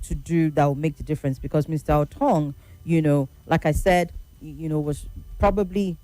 to do that will make the difference, because Mr. Otong, like I said, was probably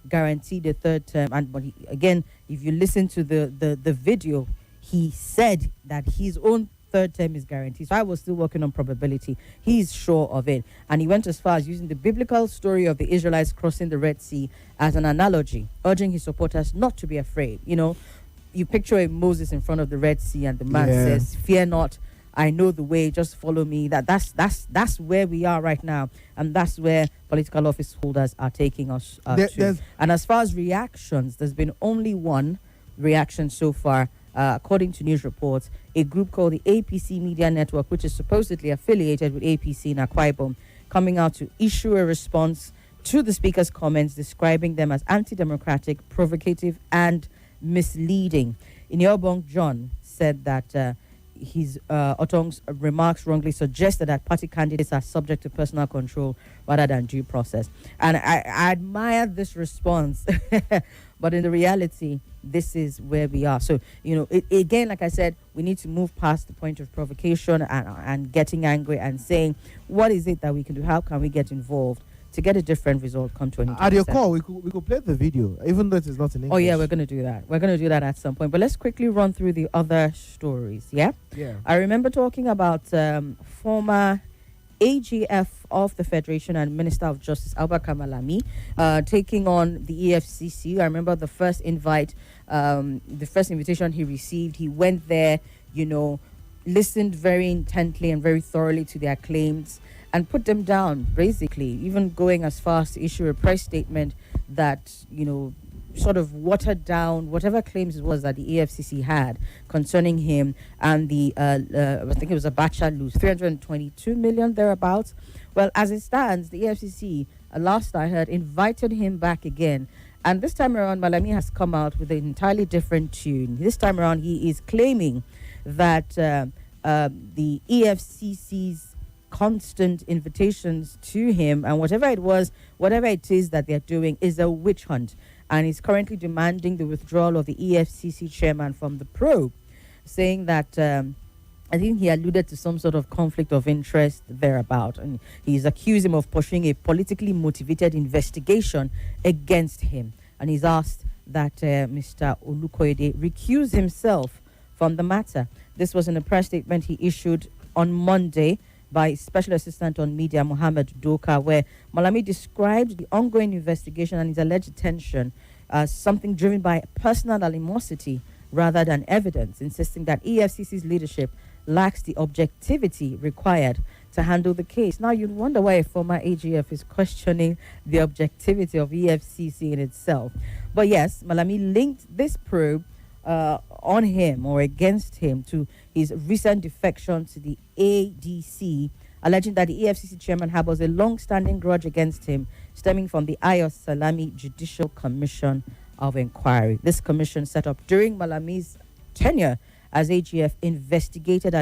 guaranteed a third term. And but again, if you listen to the video, he said that his own third term is guaranteed. So I was still working on probability. He's sure of it. And he went as far as using the biblical story of the Israelites crossing the Red Sea as an analogy, urging his supporters not to be afraid. You picture a Moses in front of the Red Sea, and the man says, "Fear not, I know the way, just follow me." That's where we are right now, and that's where political office holders are taking us to. And as far as reactions, there's been only one reaction so far, according to news reports. A group called the APC Media Network, which is supposedly affiliated with APC in Akwa Ibom, coming out to issue a response to the speaker's comments, describing them as anti-democratic, provocative, and misleading. Iniobong John said that his Otong's remarks wrongly suggested that party candidates are subject to personal control rather than due process. And I admire this response, but in the reality, this is where we are. So, again, like I said, we need to move past the point of provocation and getting angry and saying, what is it that we can do? How can we get involved to get a different result come 2027? At your call, we could play the video, even though it is not in English. Oh, yeah, we're going to do that. We're going to do that at some point. But let's quickly run through the other stories, yeah? Yeah. I remember talking about former AGF of the Federation and Minister of Justice, Abubakar Malami, taking on the EFCC. I remember the first invitation he received. He went there, listened very intently and very thoroughly to their claims, and put them down, basically, even going as far as to issue a press statement that, sort of watered down whatever claims it was that the EFCC had concerning him and the, I think it was a Bacha loose, 322 million thereabouts. Well, as it stands, the EFCC, last I heard, invited him back again. And this time around, Malami has come out with an entirely different tune. This time around, he is claiming that the EFCC's constant invitations to him and whatever it is that they're doing is a witch hunt, and he's currently demanding the withdrawal of the EFCC chairman from the probe, saying that I think he alluded to some sort of conflict of interest thereabout, and he's accused him of pursuing a politically motivated investigation against him, and he's asked that Mr. Olukoyede recuse himself from the matter. This was in a press statement he issued on Monday by Special Assistant on Media Mohammed Doka, where Malami described the ongoing investigation and his alleged detention as something driven by personal animosity rather than evidence, insisting that EFCC's leadership lacks the objectivity required to handle the case. Now, you'd wonder why a former AGF is questioning the objectivity of EFCC in itself. But yes, Malami linked this probe on him or against him to his recent defection to the ADC, alleging that the EFCC chairman harbors a long-standing grudge against him stemming from the Ayos Salami Judicial Commission of Inquiry. This commission, set up during Malami's tenure as AGF, investigated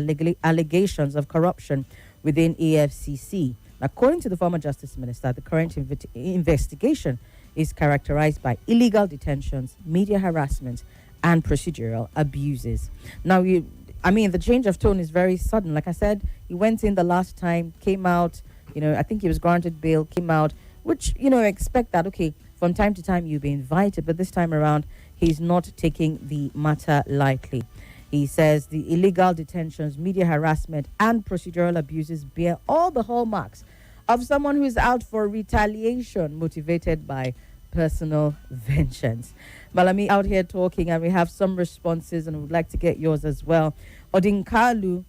allegations of corruption within EFCC. According to the former Justice Minister, the current investigation is characterized by illegal detentions, media harassment, and procedural abuses. Now, the change of tone is very sudden. Like I said, he went in the last time, came out, I think he was granted bail, came out, which, expect that, okay, from time to time you'll be invited, but this time around, he's not taking the matter lightly. He says the illegal detentions, media harassment, and procedural abuses bear all the hallmarks of someone who is out for retaliation motivated by personal vengeance. Malami out here talking, and we have some responses, and we'd like to get yours as well. Odinkalu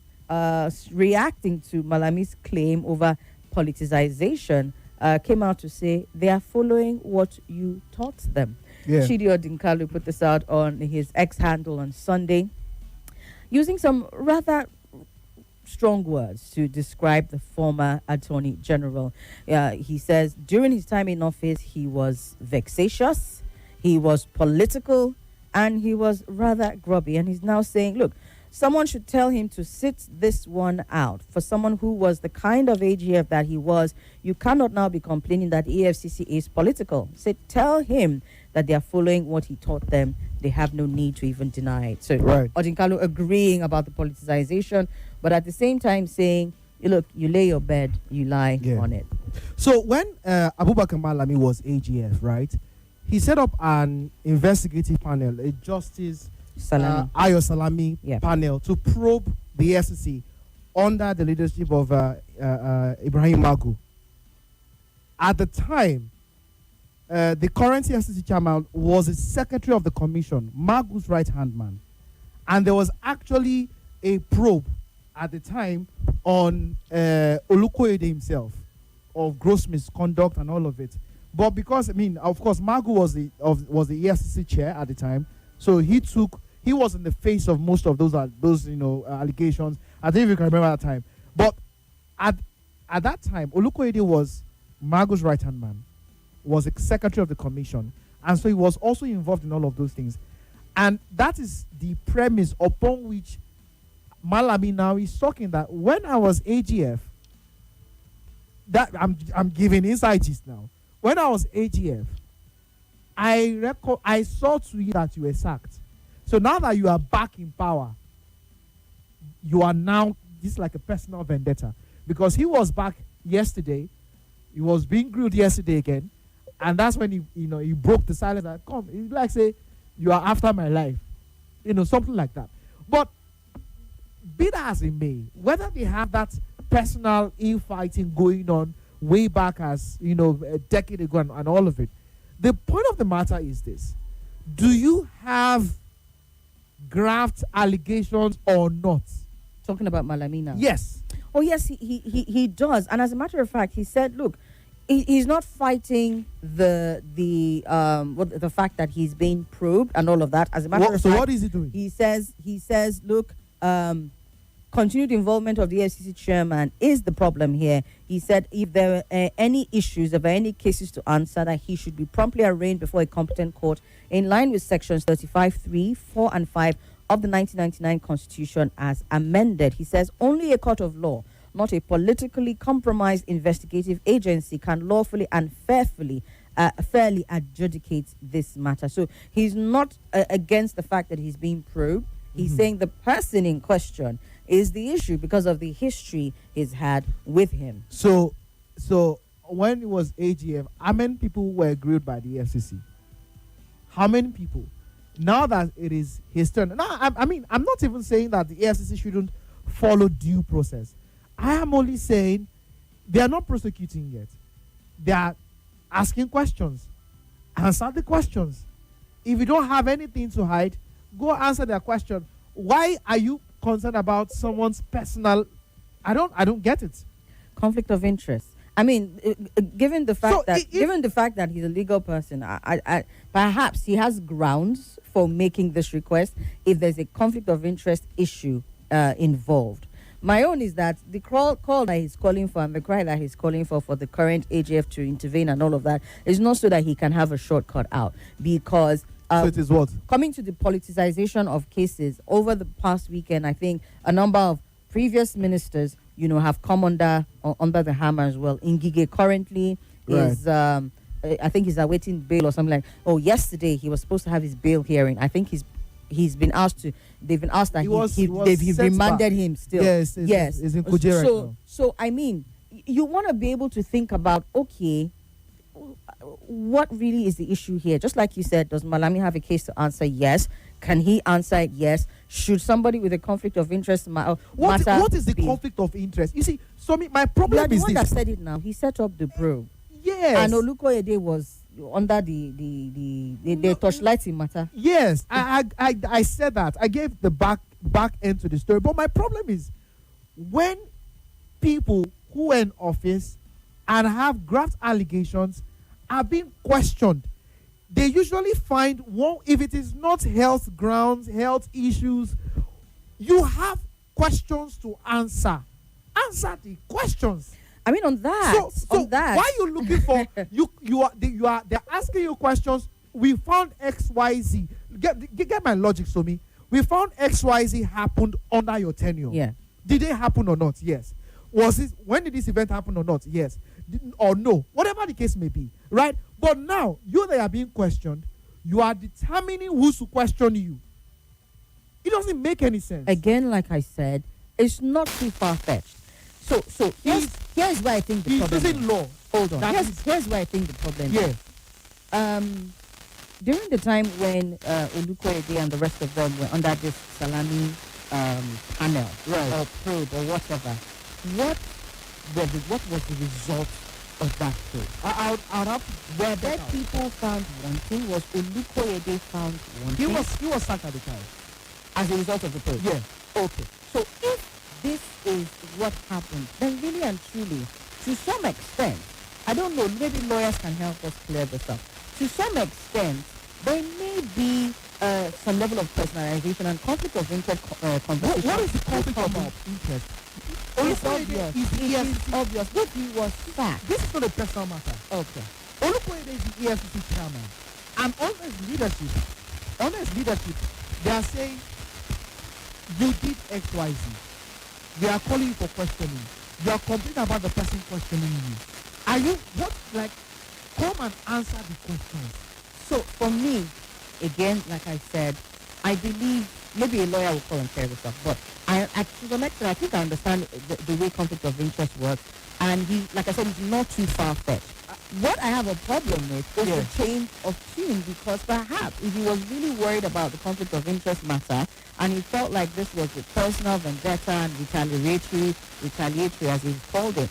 reacting to Malami's claim over politicization came out to say they are following what you taught them. Yeah. Chidi Odinkalu put this out on his X handle on Sunday, using some rather strong words to describe the former Attorney General. He says during his time in office, he was vexatious, he was political, and he was rather grubby. And he's now saying, look, someone should tell him to sit this one out. For someone who was the kind of AGF that he was, you cannot now be complaining that EFCC is political. So tell him that they are following what he taught them. They have no need to even deny it. So right. Odinkalu agreeing about the politicization, but at the same time saying, look, you lay your bed, you lie on it. So when Abubakar Malami was AGF, right, he set up an investigative panel, a Justice Ayo Salami panel to probe the FCC under the leadership of Ibrahim Magu. At the time, the current FCC chairman was the secretary of the commission, Magu's right-hand man. And there was actually a probe at the time on Olukoyede himself of gross misconduct and all of it. But because, of course, Magu was the EFCC chair at the time, so he was in the face of most of those allegations. I think you can remember that time. But at that time, Olukoyede was Magu's right-hand man, was the secretary of the commission, and so he was also involved in all of those things. And that is the premise upon which Malami now is talking that when I was AGF, that I'm giving inside gist now. When I was AGF, I saw to you that you were sacked. So now that you are back in power, you are now, this is like a personal vendetta. Because he was back yesterday, he was being grilled yesterday again, and that's when he broke the silence and come, he like say, you are after my life. Something like that. But be that as it may, whether they have that personal infighting going on way back as, a decade ago and all of it, the point of the matter is this. Do you have graft allegations or not? Talking about Malami now. Yes. Oh, yes, he does. And as a matter of fact, he said, look, he's not fighting the fact that he's being probed and all of that. As a matter of fact, so what is he doing? He says, look, continued involvement of the FCC chairman is the problem here. He said if there are any issues, if there are any cases to answer, that he should be promptly arraigned before a competent court in line with sections 35(3), 4 and 5 of the 1999 Constitution as amended. He says only a court of law, not a politically compromised investigative agency, can lawfully and fairly adjudicate this matter. So he's not against the fact that he's being probed. He's saying the person in question is the issue because of the history he's had with him. So when it was AGF, how many people were grilled by the FCC? How many people? Now that it is his turn. Now, I'm not even saying that the FCC shouldn't follow due process. I am only saying they are not prosecuting yet. They are asking questions. Answer the questions. If you don't have anything to hide, go answer their question. Why are you concerned about someone's personal? I don't get it. Conflict of interest. Given the fact that he's a legal person, I perhaps he has grounds for making this request if there's a conflict of interest issue involved. My own is that the call that he's calling for and the cry that he's calling for the current AGF to intervene and all of that is not so that he can have a shortcut out, because so it is what? Coming to the politicization of cases over the past weekend, I think a number of previous ministers, have come under the hammer as well. Ngige currently is, I think he's awaiting bail or something like. Oh, yesterday he was supposed to have his bail hearing. I think he's been asked to. They've been asked that they've remanded him still. Yes. It's in Kuje right now. So you want to be able to think about, okay, what really is the issue here? Just like you said, does Malami have a case to answer? Yes. Can he answer it? Yes. Should somebody with a conflict of interest what is the conflict of interest? You see, my problem is this. That said it now. He set up the probe. Yes. And Olukoyede was under the torchlighting matter. Yes. I said that. I gave the back end to the story. But my problem is when people who are in office and have graft allegations are being questioned, they usually find one, if it is not health grounds, health issues, you have questions to answer. Answer the questions. On that. So why are you looking for they're asking you questions. We found XYZ. Get my logic, Somi. We found XYZ happened under your tenure. Yeah. Did it happen or not? Yes. When did this event happen or not? Yes. Or no. Whatever the case may be. Right? But now, they are being questioned. You are determining who to question you. It doesn't make any sense. Again, like I said, It's not too far-fetched. So here's where I think the problem is. Law. Hold on. Here's where I think the problem is. During the time when Olukoyede and the rest of them were under this salami panel or probe or whatever, what was the result of that probe? I'll have were there people found wanting? Was Olukoyede found wanting? He was sacked at the time as a result of the probe. Yeah. Okay. So if this is what happened, then really and truly, to some extent, I don't know, maybe lawyers can help us clear this up. To some extent, there may be some level of personalization and conflict of interest conversation. What is the conflict of interest? It's obvious. It's obvious. But he was sacked. This is not a personal matter. Okay. Olukoyede is the EFCC chairman. And under his leadership, they are saying, you did XYZ. They are calling you for questioning. You are complaining about the person questioning you. Are you, come and answer the questions. So for me, again, like I said, I believe maybe a lawyer will call and clear this up, but to some extent, I think I understand the way conflict of interest works, and he, like I said, he's not too far-fetched. What I have a problem with is the change of tune, because perhaps if he was really worried about the conflict of interest matter, and he felt like this was a personal vendetta and retaliatory as he called it,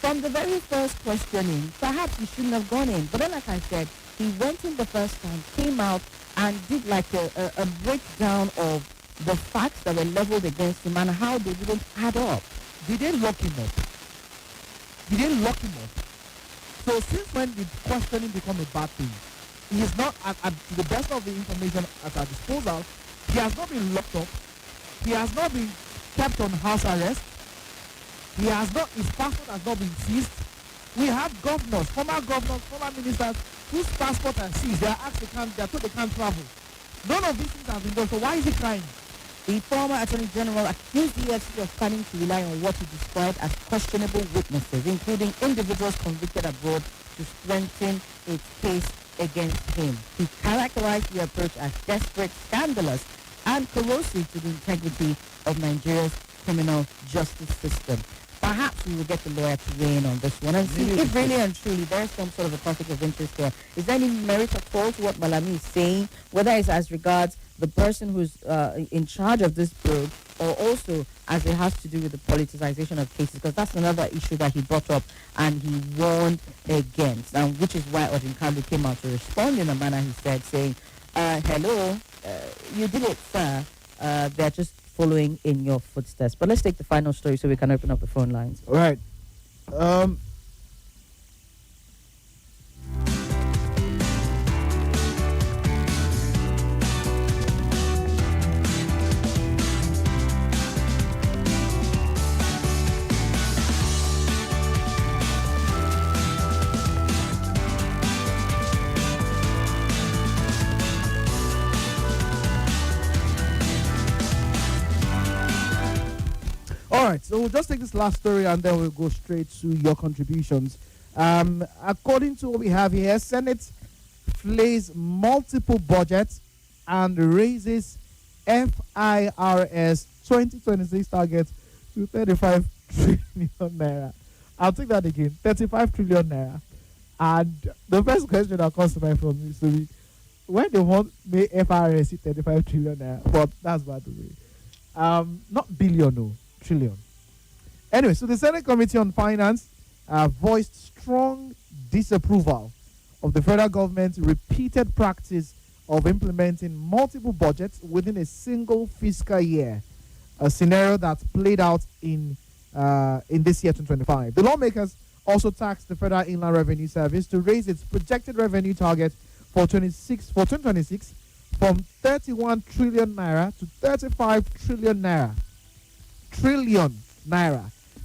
from the very first questioning, perhaps he shouldn't have gone in. But then, like I said, he went in the first time, came out, and did like a breakdown of the facts that were leveled against him and how they didn't add up. They didn't lock him up. So since when did questioning become a bad thing? He is not, at the best of the information at our disposal, he has not been locked up. He has not been kept on house arrest. His passport has not been seized. We have governors, former ministers, whose passport are seized. They are asked they are told they can't travel. None of these things have been done. So why is he crying? The former Attorney General accused the EFCC of planning to rely on what he described as questionable witnesses, including individuals convicted abroad, to strengthen its case against him. He characterized the approach as desperate, scandalous, and corrosive to the integrity of Nigeria's criminal justice system. Perhaps we will get the lawyer to weigh in on this one and see if really and truly there is some sort of a conflict of interest here. Is there any merit at all to what Malami is saying, whether it's as regards the person who's in charge of this probe, or also as it has to do with the politicization of cases, because that's another issue that he brought up and he warned against, and which is why Odinkalu came out to respond in a manner he said, saying, hello, you did it, sir. They're just following in your footsteps. But let's take the final story so we can open up the phone lines. All right. All right, so we'll just take this last story and then we'll go straight to your contributions. According to what we have here, Senate flays multiple budgets and raises FIRS 2026 target to 35 trillion naira. I'll take that again, 35 trillion naira. And the first question that comes to mind from me is to be, when they want make FIRS 35 trillion naira, but that's by the way. Not billion, no. Trillion. Anyway, so the Senate Committee on Finance voiced strong disapproval of the federal government's repeated practice of implementing multiple budgets within a single fiscal year, a scenario that's played out in this year 2025. The lawmakers also tasked the Federal Inland Revenue Service to raise its projected revenue target for 2026 from 31 trillion naira to 35 trillion naira.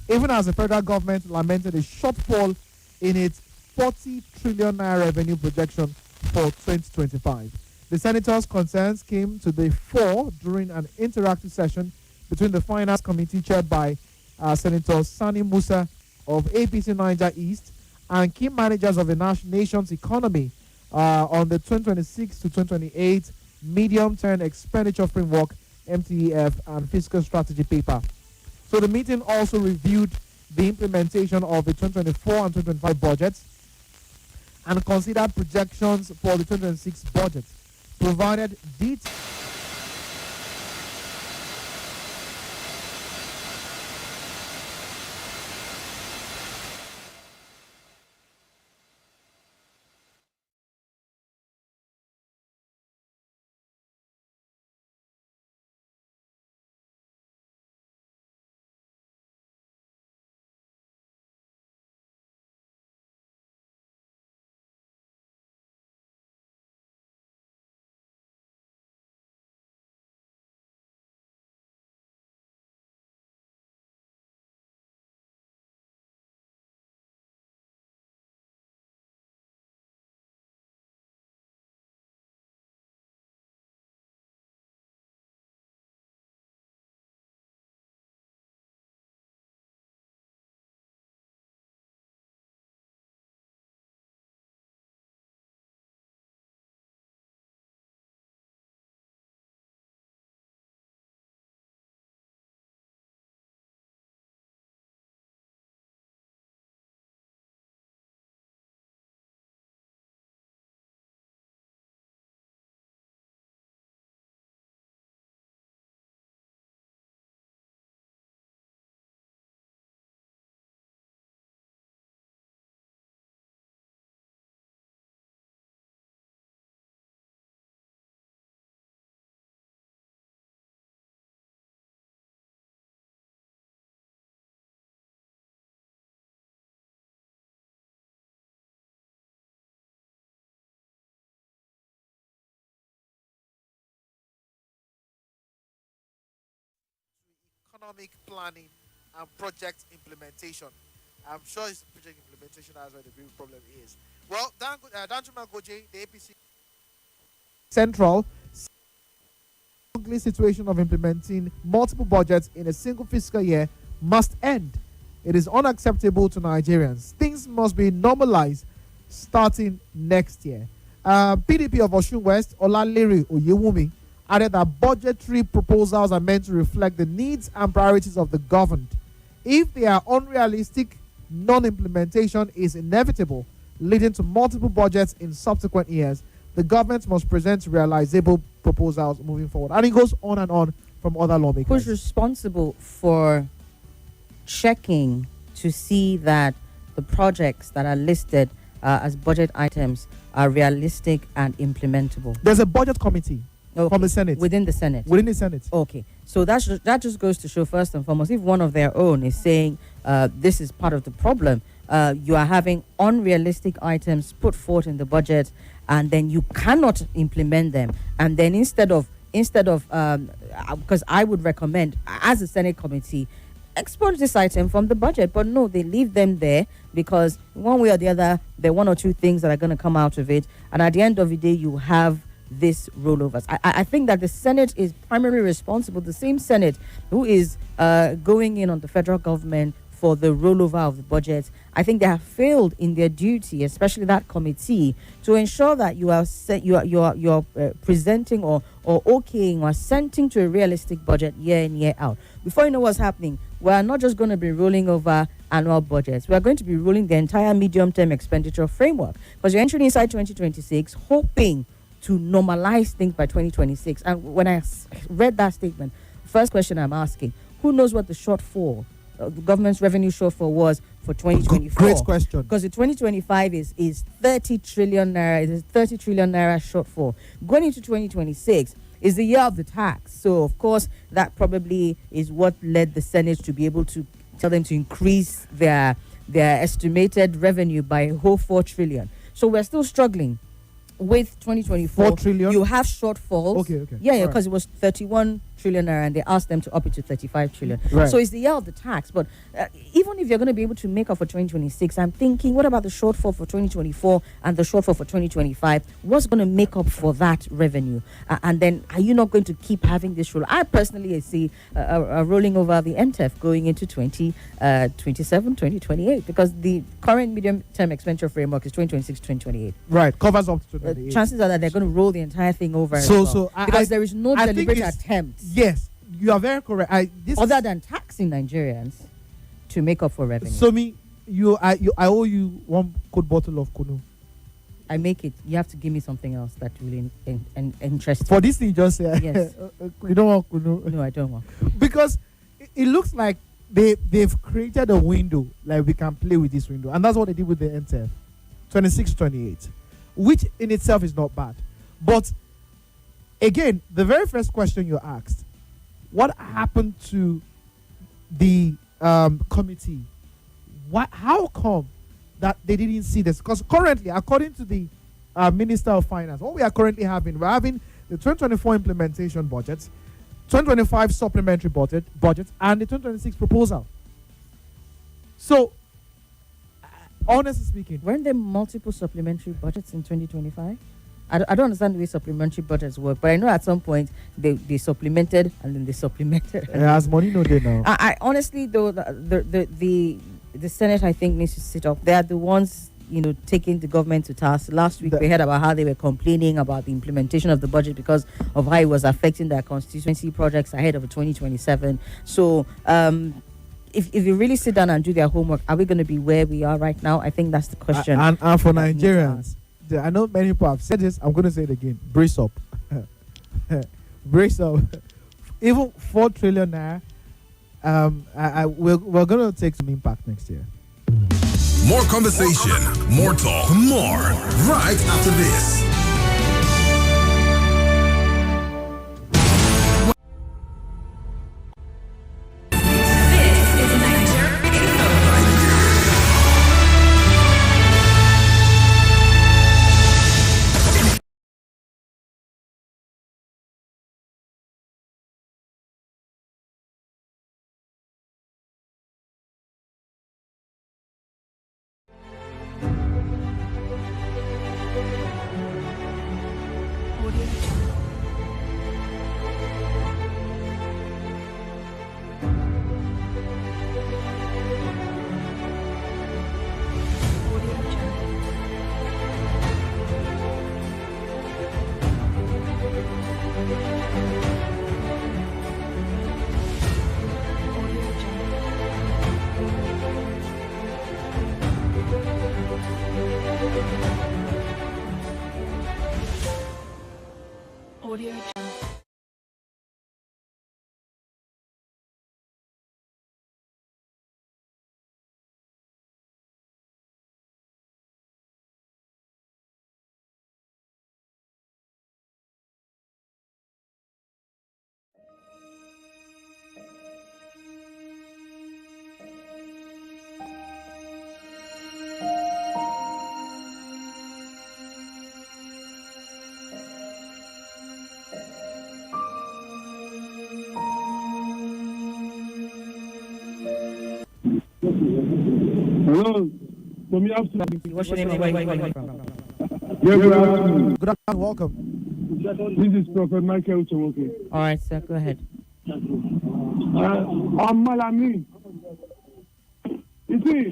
Even as the federal government lamented a shortfall in its 40 trillion naira revenue projection for 2025. The senators' concerns came to the fore during an interactive session between the Finance Committee chaired by Senator Sani Musa of APC Niger East and key managers of the nation's economy on the 2026 to 2028 medium-term expenditure framework, MTEF, and fiscal strategy paper. So the meeting also reviewed the implementation of the 2024 and 2025 budgets and considered projections for the 2026 budget, provided details. Economic planning and project implementation. I'm sure it's project implementation that's where the real problem is. Well, Danjuma Goje, the APC Central ugly situation of implementing multiple budgets in a single fiscal year must end. It is unacceptable to Nigerians. Things must be normalized starting next year. PDP of Osun West, Olalere Oyewumi, added that budgetary proposals are meant to reflect the needs and priorities of the governed. If they are unrealistic, non-implementation is inevitable, leading to multiple budgets in subsequent years. The government must present realizable proposals moving forward. And it goes on and on from other lawmakers. Who's responsible for checking to see that the projects that are listed as budget items are realistic and implementable? There's a budget committee. Okay. From the Senate. Within the Senate. Within the Senate. Okay. So that just goes to show, first and foremost, if one of their own is saying this is part of the problem, you are having unrealistic items put forth in the budget, and then you cannot implement them. And then instead of because I would recommend, as a Senate committee, expunge this item from the budget. But no, they leave them there because one way or the other, there are one or two things that are going to come out of it. And at the end of the day, you have this rollovers. I think that the Senate is primarily responsible, the same Senate who is going in on the federal government for the rollover of the budget. I think they have failed in their duty, especially that committee, to ensure that you are presenting or okaying or assenting to a realistic budget year in, year out. Before you know what's happening, we are not just going to be rolling over annual budgets. We are going to be rolling the entire medium-term expenditure framework, because you're entering inside 2026 hoping to normalize things by 2026. And when I read that statement, first question I'm asking, who knows what the shortfall, the government's revenue shortfall was for 2024? Great question. Because the 2025 is 30 trillion naira. It is 30 trillion naira shortfall. Going into 2026 is the year of the tax. So, of course, that probably is what led the Senate to be able to tell them to increase their estimated revenue by a whole 4 trillion. So we're still struggling with 2024. 4 trillion? You have shortfalls. Okay. Yeah, because it was 31 trillion naira and they asked them to up it to 35 trillion. Right. So it's the year of the tax. But even if you're going to be able to make up for 2026, I'm thinking, what about the shortfall for 2024 and the shortfall for 2025? What's going to make up for that revenue? And then are you not going to keep having this roll? I personally see a rolling over the NTEF going into 2027, 2028, because the current medium-term expenditure framework is 2026, 2028. Right, covers up to 2028. Chances are that they're going to roll the entire thing over. So because there is no deliberate attempt. Yes, You are very correct. Other than taxing Nigerians to make up for revenue. Somi, I owe you one cold bottle of kunu. I make it. You have to give me something else that really interests for this thing. Just yes. You don't want kunu? No, I don't want. Because it looks like they've created a window, like we can play with this window, and that's what they did with the NTF 26-28, which in itself is not bad. But again, the very first question you asked, what happened to the committee? How come that they didn't see this? Because currently, according to the Minister of Finance, what we are currently having, we're having the 2024 implementation budget, 2025 supplementary budget, and the 2026 proposal. So, honestly speaking, weren't there multiple supplementary budgets in 2025? I don't understand the way supplementary budgets work, but I know at some point they supplemented and then they supplemented. As money no day now. I honestly though the Senate I think needs to sit up. They are the ones taking the government to task. Last week we heard about how they were complaining about the implementation of the budget because of how it was affecting their constituency projects ahead of 2027. So if you really sit down and do their homework, are we going to be where we are right now? I think that's the question. And for Nigerians, I know many people have said this. I'm going to say it again. Brace up. Brace up. Even 4 trillion naira. We're going to take some impact next year. More conversation, more talk, more right after this. Hello. Somi Gabriel. What's your name? Where are you calling from? Good afternoon. Good afternoon. Welcome. This is Prophet Michael Uchewoke. All right, sir. Go ahead. Malami. You see,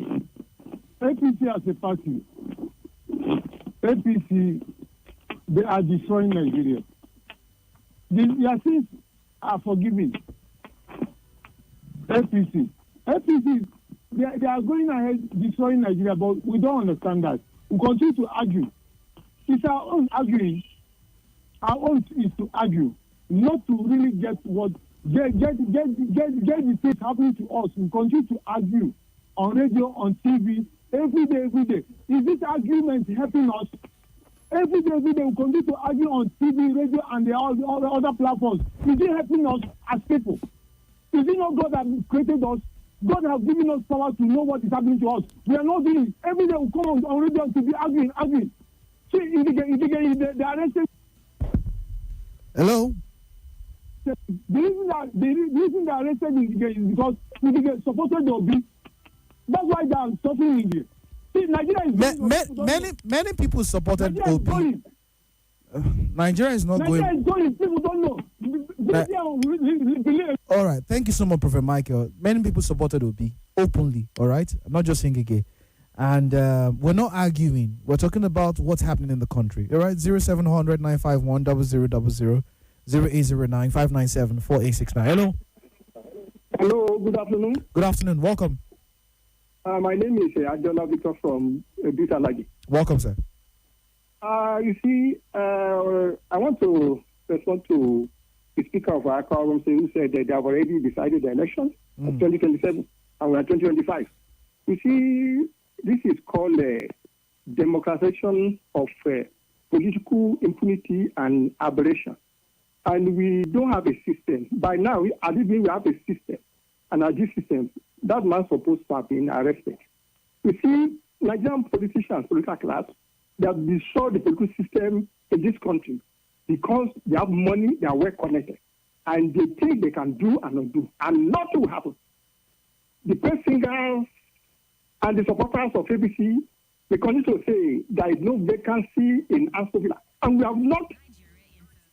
APC as a party, APC, they are destroying Nigeria. Their sins are forgiven. APC, they are going ahead destroying Nigeria, but we don't understand that. We continue to argue. It's our own arguing. Our own is to argue, not to really get the things happening to us. We continue to argue on radio, on TV, every day. Is this argument helping us? Every day, we continue to argue on TV, radio, and all the other platforms. Is it helping us as people? Is it not God that created us? God has given us power to know what is happening to us. We are not doing it. Every day we come on radio to be arguing. See, if they arrested. Hello? The reason they arrested Ndige is because Ndige supported the Obi. That's why they are suffering Ndige. See, Nigeria is many people supported Nigeria Obi. Nigeria is not Nigeria going. is going. People don't know. All right. Thank you so much, Prophet Michael. Many people supported Obi openly. All right. Not just Ngige. And we're not arguing. We're talking about what's happening in the country. All right. 0700 951 0000. 0809 597 4869. Hello. Hello, good afternoon. Good afternoon. Welcome. My name is Ajola Victor from Butalagi. Welcome, sir. You see, I want to respond to the Speaker of our Quorum who said that they have already decided the elections of 2027 and we are 2025. You see, this is called democratization of political impunity and aberration. And we don't have a system. By now, we have a system. And at this system, that man supposed to have been arrested. You see, Nigerian politicians, political class, they have destroyed the political system in this country because they have money, they are well connected. And they think they can do and undo. And nothing will happen. The press singers and the supporters of ABC, they continue to say there is no vacancy in Aston Villa. And we have not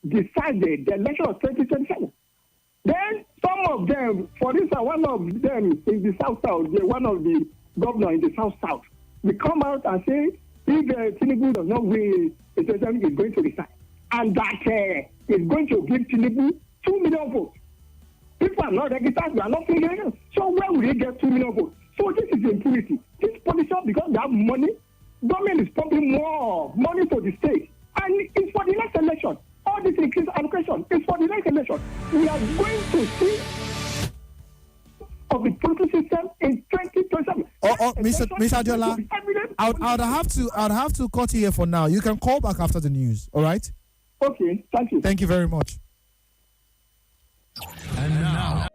decided the election of 2027. Then some of them, for instance, one of them in the South, one of the governors in the South, they come out and say if Tinubu does not win, the president is going to resign. And that is going to give Tinubu 2 million votes. People are not registered, we are not figuring. So where will they get 2 million votes? So this is impunity. This politicians, because they have money, government is pumping more money to the state. And it's for the next election. All this increased allocation is for the next election. We are going to see of the political system in 2027. Mr. Adiola, I'd have to cut you here for now. You can call back after the news. All right? Okay, thank you. Thank you very much. And now,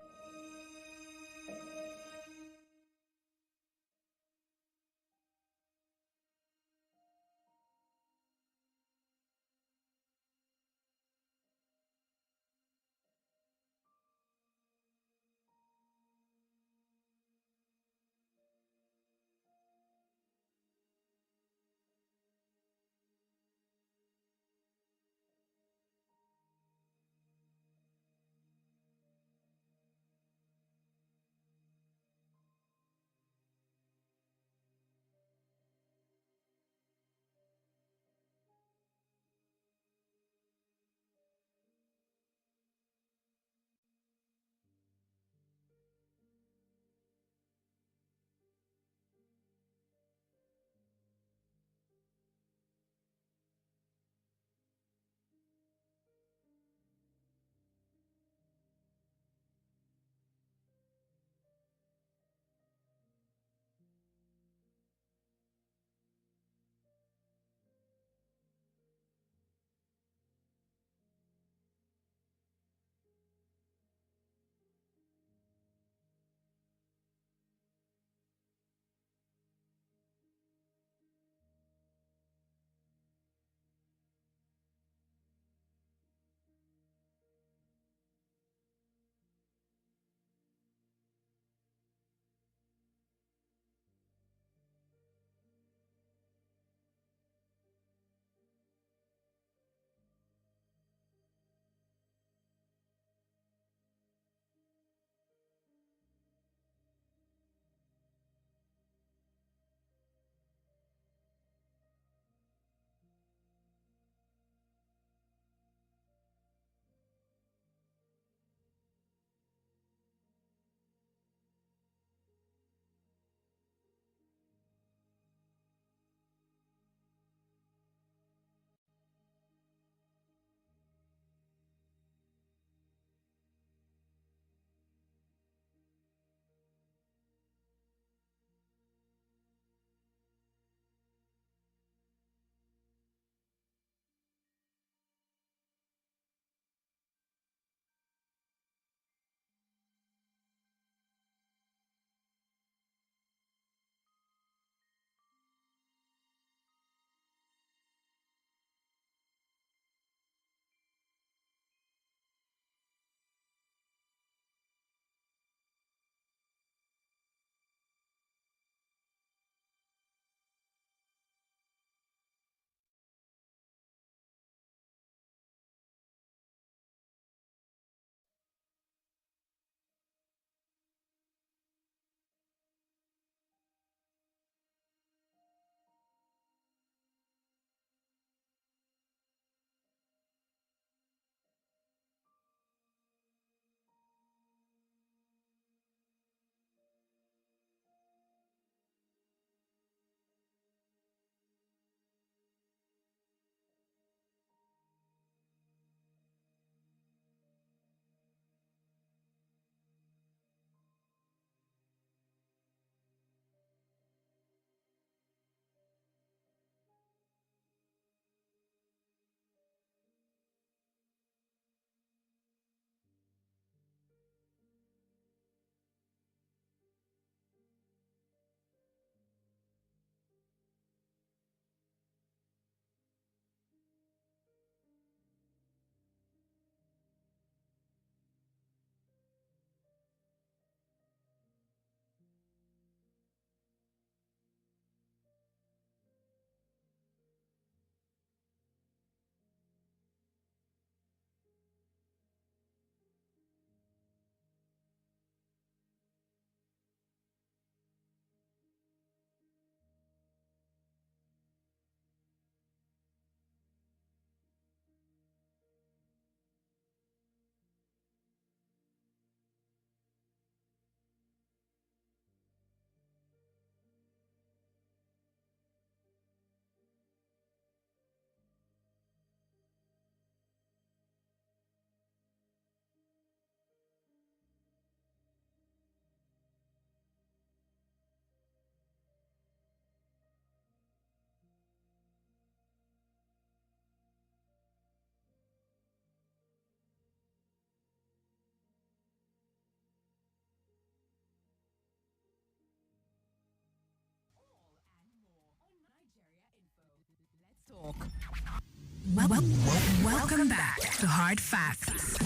to Hard Facts.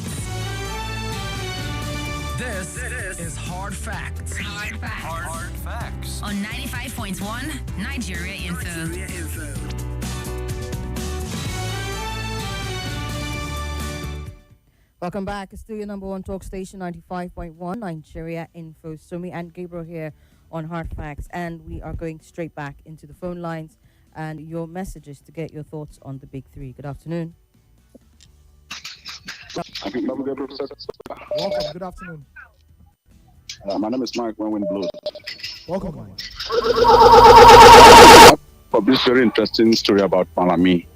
This is Hard Facts. Hard Facts. Hard Facts. On 95.1 Nigeria Info. Welcome back. It's still your number one talk station, 95.1 Nigeria Info. Somi and Gabriel here on Hard Facts, and we are going straight back into the phone lines and your messages to get your thoughts on the big three. Good afternoon. Welcome. Good afternoon. My name is Mike when wind blows. Welcome, Mike. For this very interesting story about Malami.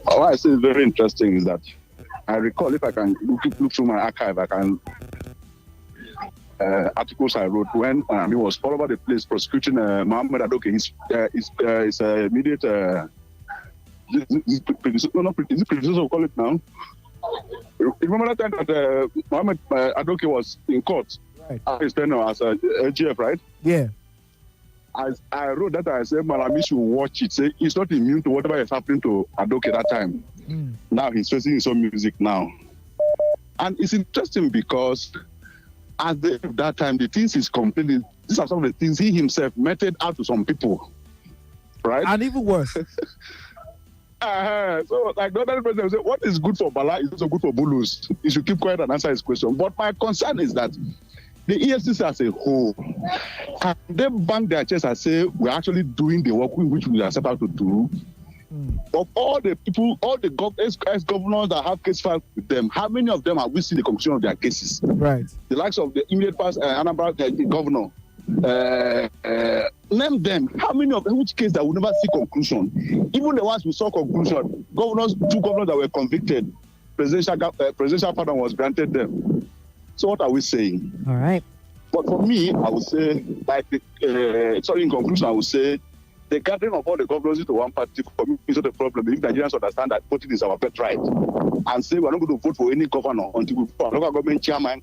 What I say is very interesting is that I recall, if I can look through my archive, I can articles I wrote when he was all over the place prosecuting Mohammed Adoke, his immediate is it predecessor call it now? Remember that time that Mohammed Adoke was in court? Right. His tenure as a GF, right? Yeah. I wrote that, I said Malami should watch it. Say he's not immune to whatever is happening to Adoke that time. Now he's facing his own music now. And it's interesting because at that time, the things he's complaining, these are some of the things he himself meted out to some people. Right? And even worse. So, like the other president said, what is good for Bala is also good for Bulus. He should keep quiet and answer his question. But my concern is that the EFCC as a whole, can they bang their chest and say, we're actually doing the work which we are set out to do? Of all the people, all the ex-governors that have case filed with them, how many of them have we seen the conclusion of their cases? Right. The likes of the immediate past Anambra governor. Name them. How many of them, which case that will never see conclusion? Even the ones we saw conclusion, two governors that were convicted, presidential pardon was granted them. So what are we saying? All right. But for me, I would say, in conclusion, I would say the gathering of all the governors into one party for me is not a problem. If Nigerians understand that voting is our birthright and say we're not going to vote for any governor until we put our local government chairman,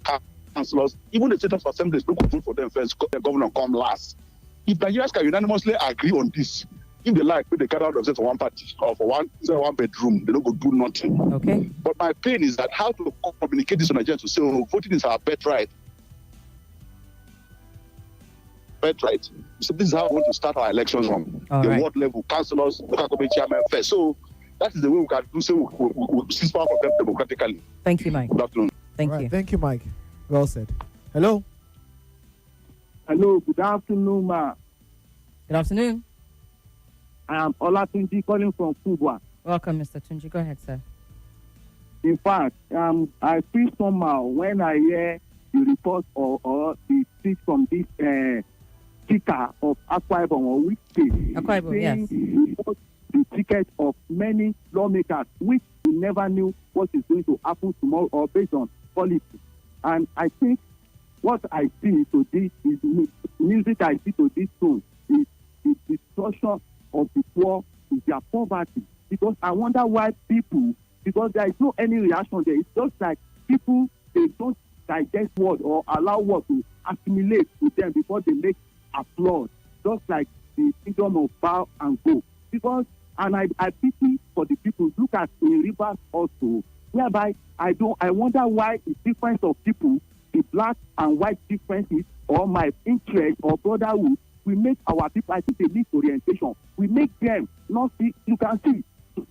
councillors, even the state of assemblies, we could vote for them first, the governor come last. If Nigerians can unanimously agree on this, if they like, they gather themselves for one party or for one bedroom, they don't go do nothing. Okay. But my pain is that how to communicate this to Nigerians to say, voting is our birthright. So this is how we want to start our elections from the ward level, councillors, local government chairman first. So that is the way we can do so. We'll seize power from them democratically. Thank you, Mike. Good afternoon. Thank you. Thank you, Mike. Well said. Hello. Hello, good afternoon, ma. Good afternoon. I am Olatunji calling from Kubwa. Welcome, Mr. Tunji. Go ahead, sir. In fact, I feel somehow when I hear the report or the speech from this speaker of Akwa Ibom or which state, Akwa Ibom, yes. The ticket of many lawmakers, which we never knew what is going to happen tomorrow or based on policy. And I think what I see to this is music I see to this tone is the destruction of the poor, is their poverty. Because I wonder why people, because there is no any reaction there. It's just like people, they don't digest word or allow word to assimilate with them before they make applause. Just like the syndrome of bow and go. Because, and I pity for the people. Look at in Rivers also, whereby I wonder why the difference of people, the black and white differences, or my interest or brotherhood, we make our people, I think they need orientation. We make them not see, you can see,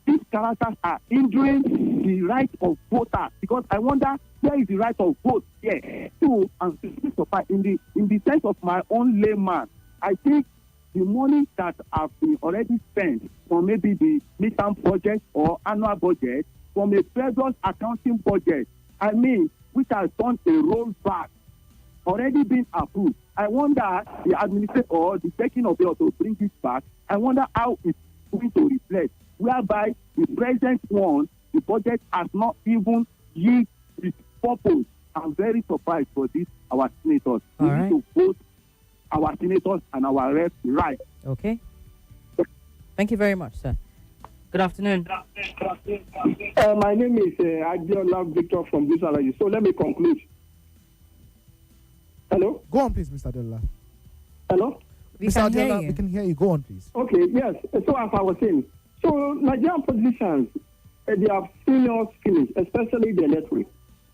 these characters are hindering the right of voters, because I wonder where is the right of vote here. So, and in the sense of my own layman, I think the money that have been already spent from maybe the midterm budget or annual budget, from a federal accounting budget, I mean, which has done a rollback, already been approved. I wonder the administration or the taking of it to bring it back. I wonder how it's going to reflect, whereby the present one, the budget has not even used its purpose. I'm very surprised for this, our senators. We need to vote our senators and our reps right. Okay. Thank you very much, sir. Good afternoon. My name is Adiola Victor from Busalaji. So let me conclude. Hello? Go on, please, Mr. Adeola. Hello? Mr. Adeola, we can hear you. Go on, please. Okay, yes. So as I was saying, so Nigerian politicians, they have seen us finish, especially the electorate.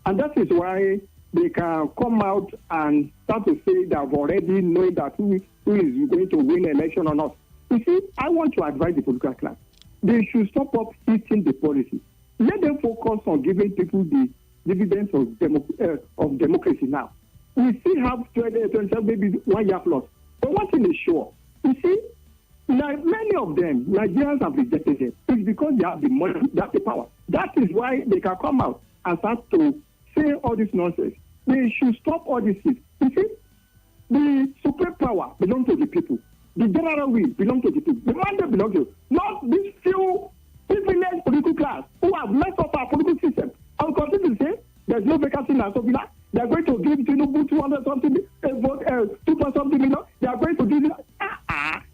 And that is why they can come out and start to say they have already known that who is going to win the election or not. You see, I want to advise the political class. They should stop up hitting the policy. Let them focus on giving people the dividends of democracy now. We still have 27, maybe 1 year plus. But one thing is sure. You see, like many of them, Nigerians have rejected them. It's because they have the money, they have the power. That is why they can come out and start to say all this nonsense. They should stop all this shit. You see, the supreme power belongs to the people. The general will belong to the people. The mandate belongs to not these few privileged political class who have messed up our political system. I will continue to say there's no vacancy in Asobila. They are going to give Tinubu 200 something, vote 2 something million. They are going to give it.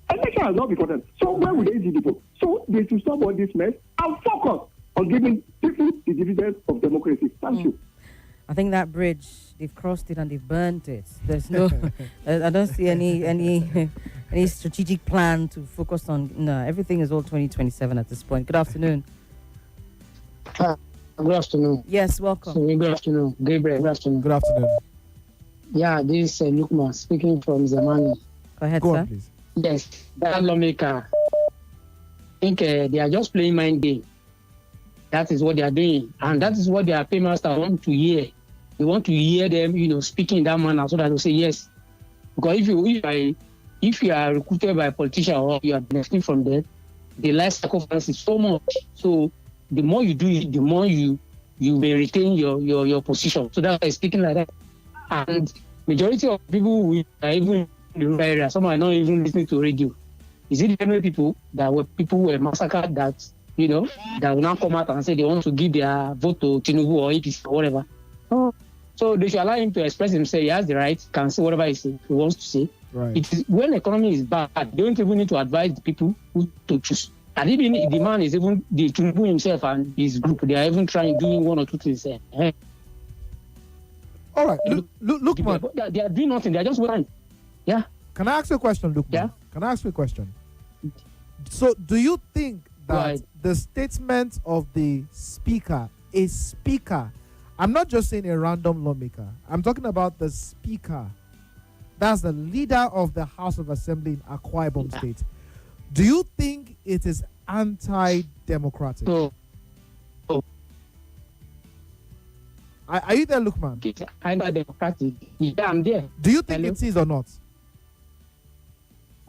Election has not been gotten. So where will they see people? So they should stop all this mess and focus on giving people the dividends of democracy. Thank you. I think that bridge, they've crossed it and they've burnt it. There's no, I don't see any strategic plan to focus on. No, everything is all 2027 at this point. Good afternoon. Good afternoon. Yes, welcome. Good afternoon. Gabriel, good afternoon. Good afternoon. Yeah, this is Lukman speaking from Zamani. Go ahead, Go sir. on, please. Yes, that lawmaker, I think they are just playing mind game. That is what they are doing. And that is what their paymaster want to hear. They want to hear them, speaking in that manner so that they say yes. Because if you are recruited by a politician or you are benefiting from them, the life sacrifice is so much. So the more you do it, the more you may retain your position. So that's why speaking like that. And majority of people who are even in the rural area, some are not even listening to radio. Is it the people that were massacred that that will now come out and say they want to give their vote to Tinubu or APC or whatever? So they should allow him to express himself. He has the right, can say whatever he wants to say. Right. It is when the economy is bad, they don't even need to advise the people who to choose. And even the man is even the Tinubu himself and his group, they are even doing 1 or 2 things. All right, look, man. They are doing nothing. They are just waiting. Yeah. Can I ask you a question, Luke? Yeah. Can I ask you a question? So, do you think that the statement of the speaker, a speaker, I'm not just saying a random lawmaker, I'm talking about the speaker, that's the leader of the House of Assembly in Akwa Ibom State. Do you think it is anti-democratic? Are you there, Lukman? Anti-democratic. Yeah, I'm there. Do you think it is or not?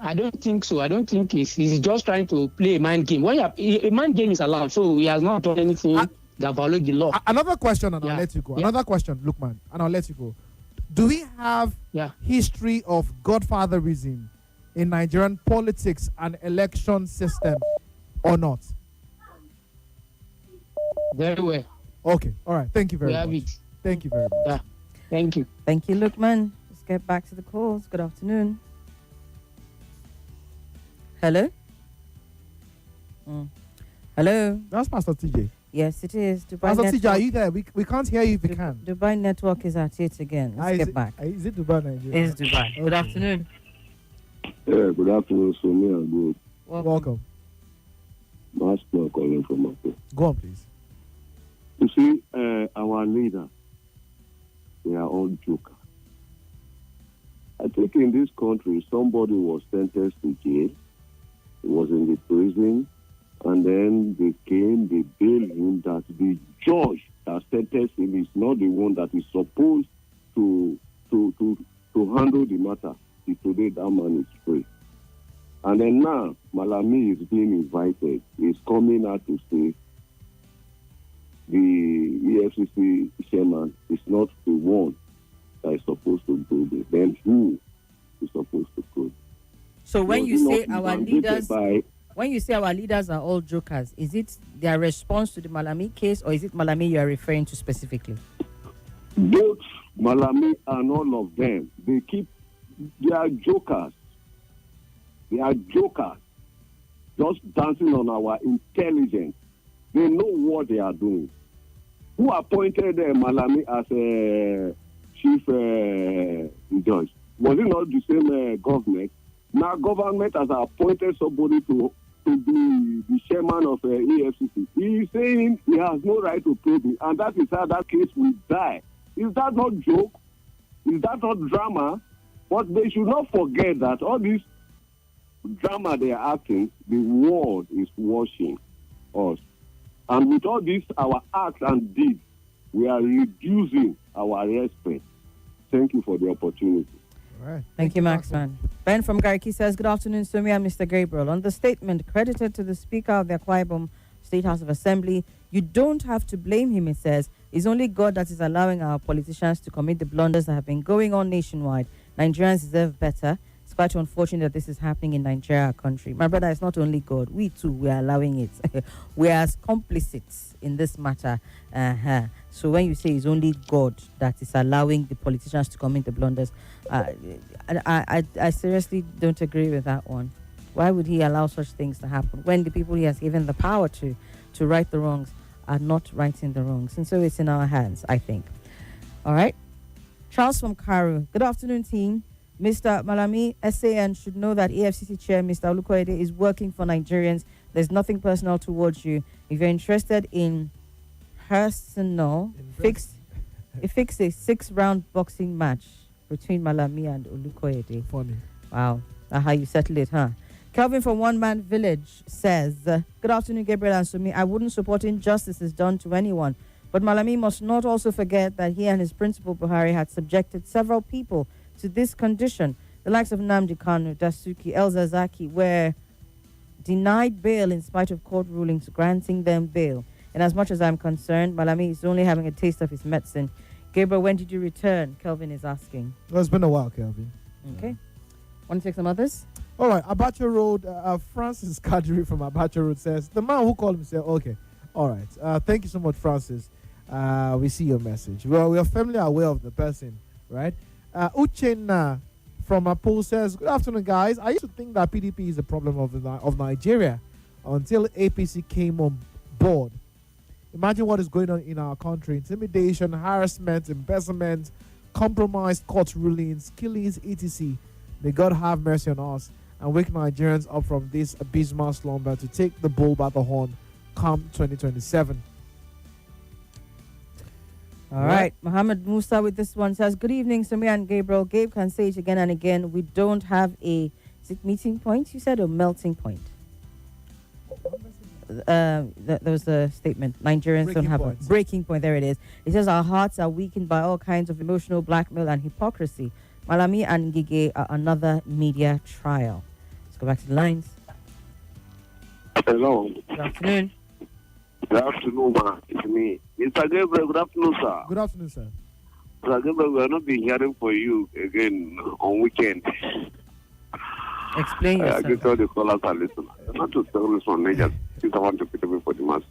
I don't think so. I don't think he's just trying to play a mind game. When a mind game is allowed, so he has not done anything that violates the law. Another question, and I'll let you go. Another question, Lukman, and I'll let you go. Do we have history of godfatherism in Nigerian politics and election system or not? Very well. Okay. All right. Thank you very much. Thank you very much. Yeah. Thank you. Thank you, Lukman. Let's get back to the calls. Good afternoon. Hello? Hello? That's Pastor TJ. Yes, it is. Dubai Pastor Network. TJ, are you there? We can't hear you if we can. Dubai Network is at it again. Let's get back. Is it Dubai, Nigeria? It is Dubai. Good afternoon. Yeah, good afternoon, Somi and good. Welcome. Master calling from Mako. Go on, please. You see, our leaders, they are all jokers. I think in this country, somebody was sentenced to jail. He was in the prison, and then they bailed him that the judge that sentenced him is not the one that is supposed to handle the matter. Today, that man is free. And then now, Malami is being invited. He's coming out to say the EFCC chairman is not the one that is supposed to do this. Then who is supposed to do it? So when you say our leaders, are all jokers, is it their response to the Malami case, or is it Malami you are referring to specifically? Both Malami and all of them, they are jokers. They are jokers, just dancing on our intelligence. They know what they are doing. Who appointed Malami as a chief judge? Was it not the same government? Now government has appointed somebody to the chairman of EFCC. He is saying he has no right to probe it, and that is how that case will die. Is that not joke? Is that not drama? But they should not forget that all this drama they are acting, the world is watching us. And with all this, our acts and deeds, we are reducing our respect. Thank you for the opportunity. All right. Thank you, Maxman. Ben from Gariki says, good afternoon, Somi and Mr. Gabriel. On the statement credited to the Speaker of the Akwa Ibom State House of Assembly, you don't have to blame him, it says. It's only God that is allowing our politicians to commit the blunders that have been going on nationwide. Nigerians deserve better. It's quite unfortunate that this is happening in Nigeria, our country. My brother, it's not only God. We too, we are allowing it. We are complicit in this matter. So when you say it's only God that is allowing the politicians to commit the blunders, I seriously don't agree with that one. Why would he allow such things to happen when the people he has given the power to right the wrongs are not righting the wrongs? And so it's in our hands, I think. All right. Charles from Karu. Good afternoon, team. Mr. Malami, SAN should know that EFCC Chair Mr. Olukoyede is working for Nigerians. There's nothing personal towards you. If you're interested in personal, fix a 6-round boxing match between Malami and Olukoyede. Funny. Wow. That's how you settle it, huh? Kelvin from One Man Village says, good afternoon, Gabriel and Sumi. I wouldn't support injustices done to anyone, but Malami must not also forget that he and his principal Buhari had subjected several people to this condition. The likes of Nnamdi Kanu, Dasuki, El Zazaki were denied bail in spite of court rulings granting them bail. And as much as I'm concerned, Malami is only having a taste of his medicine. Gabriel, when did you return? Kelvin is asking. Well, it's been a while, Kelvin. Okay. Want to take some others? All right. Abacha Road, Francis Kadri from Abacha Road says, the man who called himself, okay. All right. Thank you so much, Francis. We see your message. Well, we are firmly aware of the person, right? Uchenna from Apo says, good afternoon, guys. I used to think that PDP is a problem of Nigeria until APC came on board. Imagine what is going on in our country. Intimidation, harassment, embezzlement, compromised court rulings, killings, etc. May God have mercy on us and wake Nigerians up from this abysmal slumber to take the bull by the horn come 2027. All right. Mohammed Musa with this one says, good evening, Sumi and Gabriel. Gabe can say it again and again. We don't have is it meeting point, you said, or melting point? There was a statement. Nigerians don't have a breaking point. There it is. It says, our hearts are weakened by all kinds of emotional blackmail and hypocrisy. Malami and Ngige are another media trial. Let's go back to the lines. Hello. Good afternoon. Good afternoon, ma. It's me. Mr. Gabriel, good afternoon, sir. Good afternoon, sir. Mr. Gabriel, we are not been hearing for you again on weekend. Explain yourself. I just tell the callers and listeners. Not to tell this one, just since I want to put away for the masses.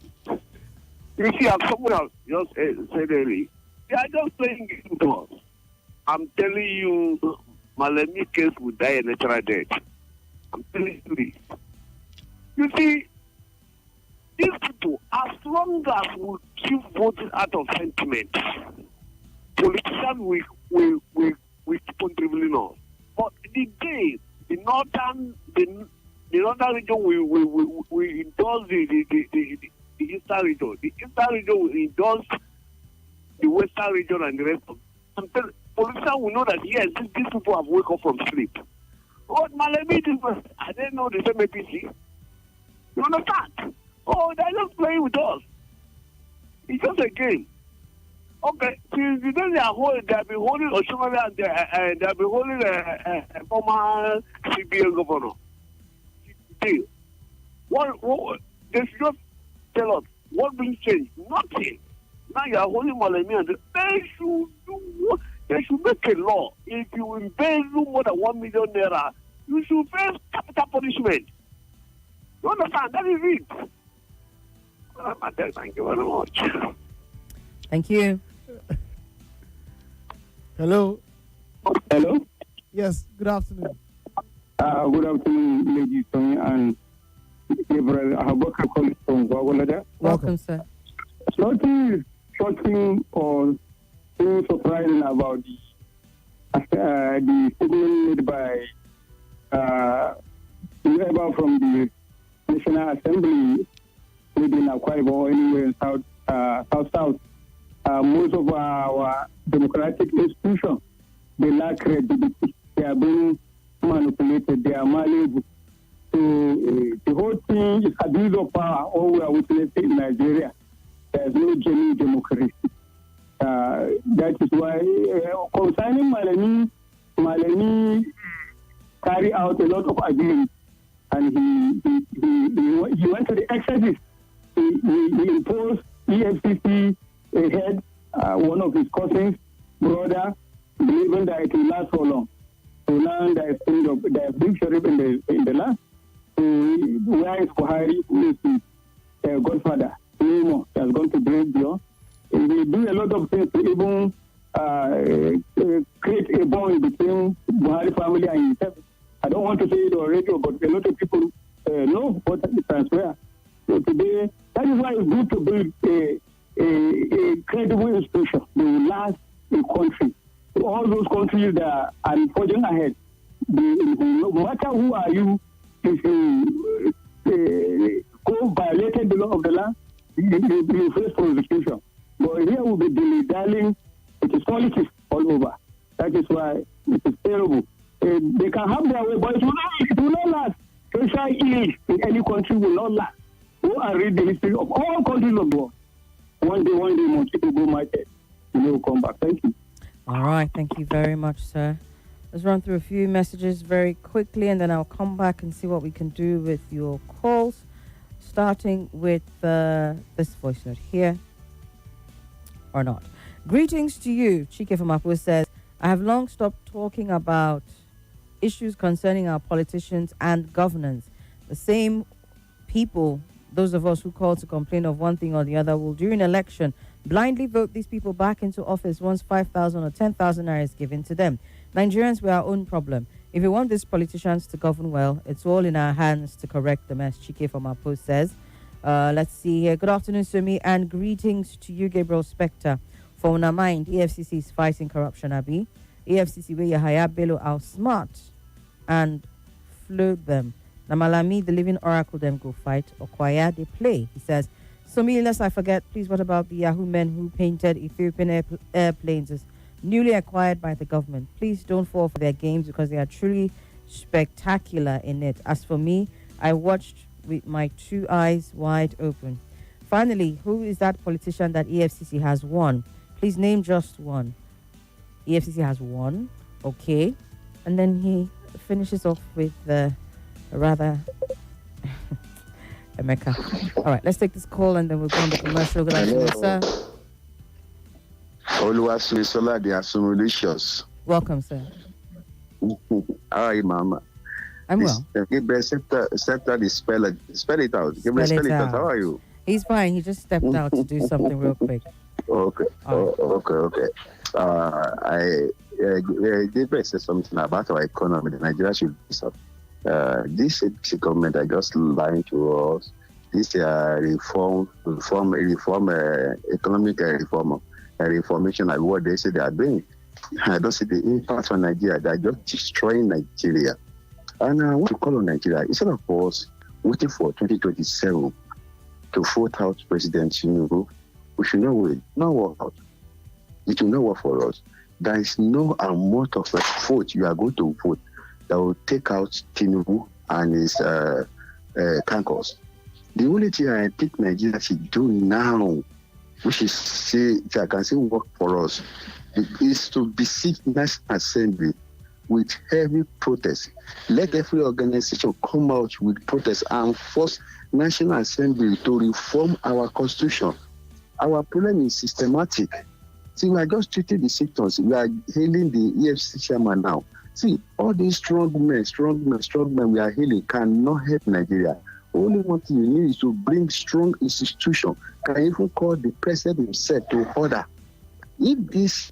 You see, as someone else just said earlier, they are just playing games to us. I'm telling you, Malemi case will die a natural death. I'm telling you this. You see, these people, as long as we keep voting out of sentiment, politicians will keep on dribbling us. But the day the northern region will endorse the eastern region, the eastern region will endorse the western region and the rest of them. Politicians will know that yes, these people have woken up from sleep. What Malemi did, I didn't know the same APC. You understand? Oh, they're just playing with us. It's just a game. Okay, since the day they have been holding Oshomole and they have been holding a former CBN governor. Still, what they should just tell us what brings change. Nothing. Now you are holding Malemi and they should do what? They should make a law. If you embezzle more than 1 million naira, you should face capital punishment. You understand? That is it. Thank you very much. Thank you. Hello. Hello. Yes. Good afternoon. Good afternoon, ladies and Gabriel. Abubakar calling from Gwagwalada. Welcome, sir. Nothing is shocking or so surprising about the statement made by whoever from the National Assembly within Akwa Ibom or anywhere in South. Most of our democratic institutions, they lack credibility. They are being manipulated. They are malleable. So the whole thing is abuse of power. All we are witnessing in Nigeria. There is no genuine democracy. That is why concerning Malemi carry out a lot of abuse, and he went to the excesses. He imposed EFCC head, one of his cousins, brother, believing that it will last so long. So now there is big sheriff in the land. So where is Buhari, who is his godfather? No, he has gone to break law. We do a lot of things to even create a bond between Buhari family and himself. I don't want to say it already, but a lot of people know what is transfer. So today, that is why it's good to build a credible institution. They will last a country. So all those countries that are forging ahead, no matter who are you, if you go violated the law of the land, you face prosecution. But here will be dilly-dallying. It is politics all over. That is why it is terrible. They can have their way, but it will not last. Social ills in any country will not last. Go and read the history of all countries of the world. One day, most people go market. And they will come back. Thank you. All right. Thank you very much, sir. Let's run through a few messages very quickly, and then I'll come back and see what we can do with your calls. Starting with this voice note here. Or not. Greetings to you. Chike from Apu says, I have long stopped talking about issues concerning our politicians and governance. The same people, those of us who call to complain of one thing or the other, will during election blindly vote these people back into office once 5,000 or 10,000 naira is given to them. Nigerians, we are our own problem. If we want these politicians to govern well, it's all in our hands to correct them, as Chike from Apu says. Let's see here. Good afternoon, Somi, and greetings to you, Gabriel Spector. For una mind, EFCC is fighting corruption, Abi. EFCC where Yahaya Bello out smart and float them. Namalami, the living oracle, them go fight. Okwaya, they play. He says, Somi, lest I forget, please, what about the Yahoo men who painted Ethiopian airplanes as newly acquired by the government? Please don't fall for their games because they are truly spectacular in it. As for me, I watched with my two eyes wide open. Finally, who is that politician that EFCC has won? Please name just one. EFCC has won. Okay. And then he finishes off with a rather Emeka. All right, let's take this call and then we'll go on the commercial. Good afternoon, sir. Oluwasumisola, the Assumulicious. Welcome, sir. How are you, Mama? I'm well. Gabriel, spell it out. Gabriel, spell it out. How are you? He's fine. He just stepped out to do something real quick. Okay. Okay. Gabriel said something about our economy. Nigeria should be so. This government are just lying to us. This reform, economic reformation, like what they say they are doing. I don't see the impact on Nigeria. They are just destroying Nigeria. And I want to call on Nigeria, instead of us waiting for 2027 to vote out President Tinubu, we should not wait. Not work out. It will not work for us. There is no amount of vote you are going to vote that will take out Tinubu and his cankers. The only thing I think Nigeria should do now, which is I can say work for us, is to besiege National Assembly with heavy protest. Let every organization come out with protest and force National Assembly to reform our constitution. Our problem is systematic. See, we are just treating the symptoms. We are hailing the EFCC chairman now. See, all these strong men we are hailing cannot help Nigeria. Only one thing you need is to bring strong institution. Can even call the president himself to order. If this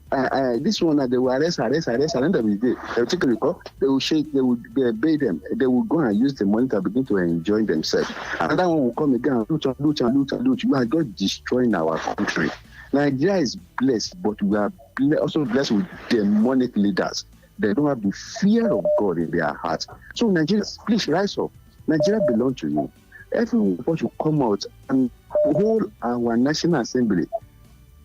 one that they will arrest, at the end of the day, they will take a record, they will shake, they will obey them, they will go and use the money to begin to enjoy themselves. Another one will come again, loot. We are just destroying our country. Nigeria is blessed, but we are also blessed with demonic leaders. They don't have the fear of God in their hearts. So Nigerians, please rise up. Nigeria belongs to you. everyone should come out and hold our National Assembly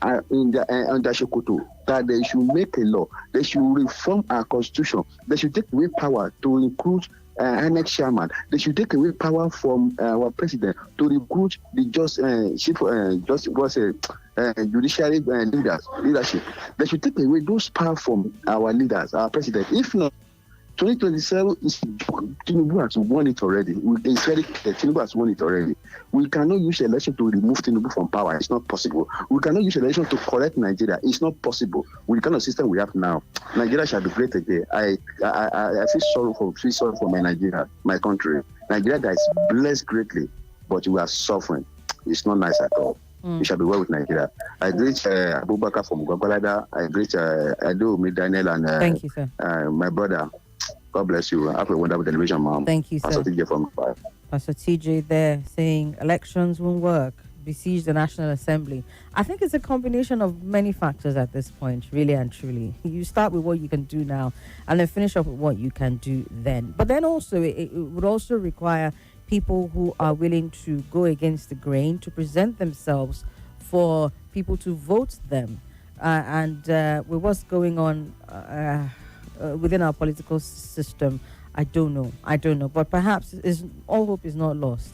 under Sokoto, that they should make a law. They should reform our constitution. They should take away power to recruit next chairman. They should take away power from our president to recruit the judiciary leadership. They should take away those power from our leaders, our president. If not, 2027 is Tinubu has won it already. It's very clear. Tinubu has won it already. We cannot use election to remove Tinubu from power. It's not possible. We cannot use election to correct Nigeria. It's not possible. With the kind of system we have now, Nigeria shall be great again. I feel sorry for my Nigeria, my country. Nigeria that is blessed greatly, but we are suffering. It's not nice at all. We shall be well with Nigeria. I greet Abubakar from Gwagwalada. I greet Ado Daniel and thank you, sir. My brother. God bless you. Have a wonderful television, Mom. Thank you, sir. Pastor TJ from 5. Pastor TJ there saying elections won't work. Besiege the National Assembly. I think it's a combination of many factors at this point, really and truly. You start with what you can do now and then finish up with what you can do then. But then also, it would also require people who are willing to go against the grain, to present themselves for people to vote them. And with what's going on within our political system, I don't know. But perhaps all hope is not lost.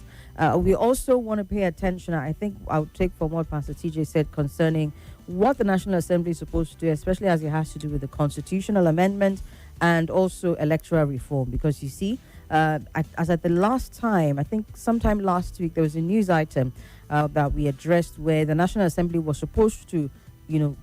We also want to pay attention. I think I'll take from what Pastor TJ said concerning what the National Assembly is supposed to do, especially as it has to do with the constitutional amendment and also electoral reform. Because you see, as at the last time, I think sometime last week, there was a news item that we addressed where the National Assembly was supposed to,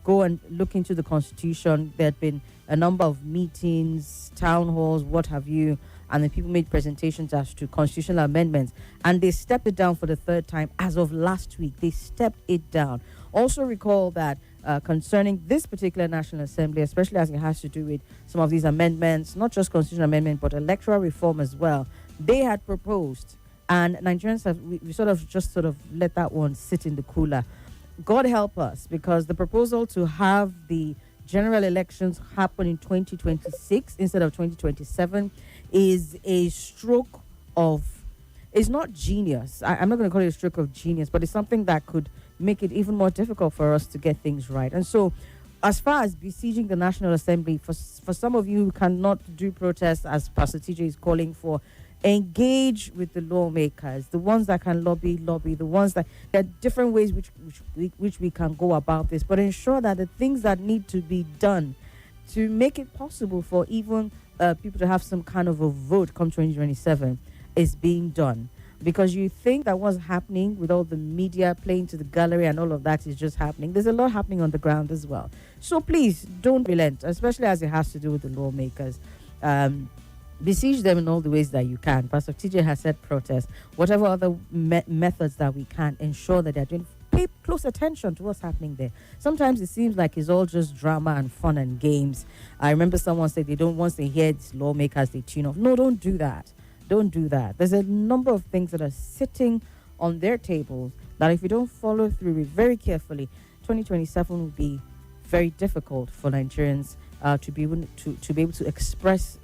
go and look into the Constitution. There had been a number of meetings, town halls, what have you, and then people made presentations as to constitutional amendments, and they stepped it down for the third time as of last week. They stepped it down. Also recall that concerning this particular National Assembly, especially as it has to do with some of these amendments, not just constitutional amendment, but electoral reform as well, they had proposed, and Nigerians have we sort of let that one sit in the cooler. God help us, because the proposal to have the general elections happen in 2026 instead of 2027 is a stroke of, it's not genius. I'm not going to call it a stroke of genius, but it's something that could make it even more difficult for us to get things right. And so, as far as besieging the National Assembly, for some of you who cannot do protests, as Pastor TJ is calling for, engage with the lawmakers, the ones that can lobby, the ones that, there are different ways which we can go about this, but ensure that the things that need to be done to make it possible for even people to have some kind of a vote come 2027 is being done. Because you think that what's happening with all the media playing to the gallery and all of that is just happening. There's a lot happening on the ground as well. So please don't relent, especially as it has to do with the lawmakers. Besiege them in all the ways that you can. Pastor TJ has said protest, whatever other methods that we can, ensure that they're doing. Pay close attention to what's happening there. Sometimes it seems like it's all just drama and fun and games. I remember someone said once they hear these lawmakers, they tune off. No, don't do that. Don't do that. There's a number of things that are sitting on their tables that if you don't follow through it very carefully, 2027 will be very difficult for Nigerians to be able to express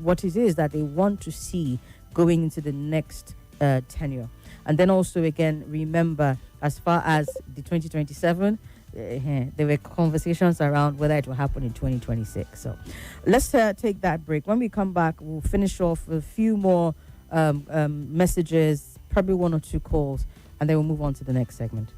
what it is that they want to see going into the next tenure. And then also, again, remember, as far as the 2027, there were conversations around whether it will happen in 2026. So let's take that break. When we come back, we'll finish off with a few more messages, probably one or two calls, and then we'll move on to the next segment.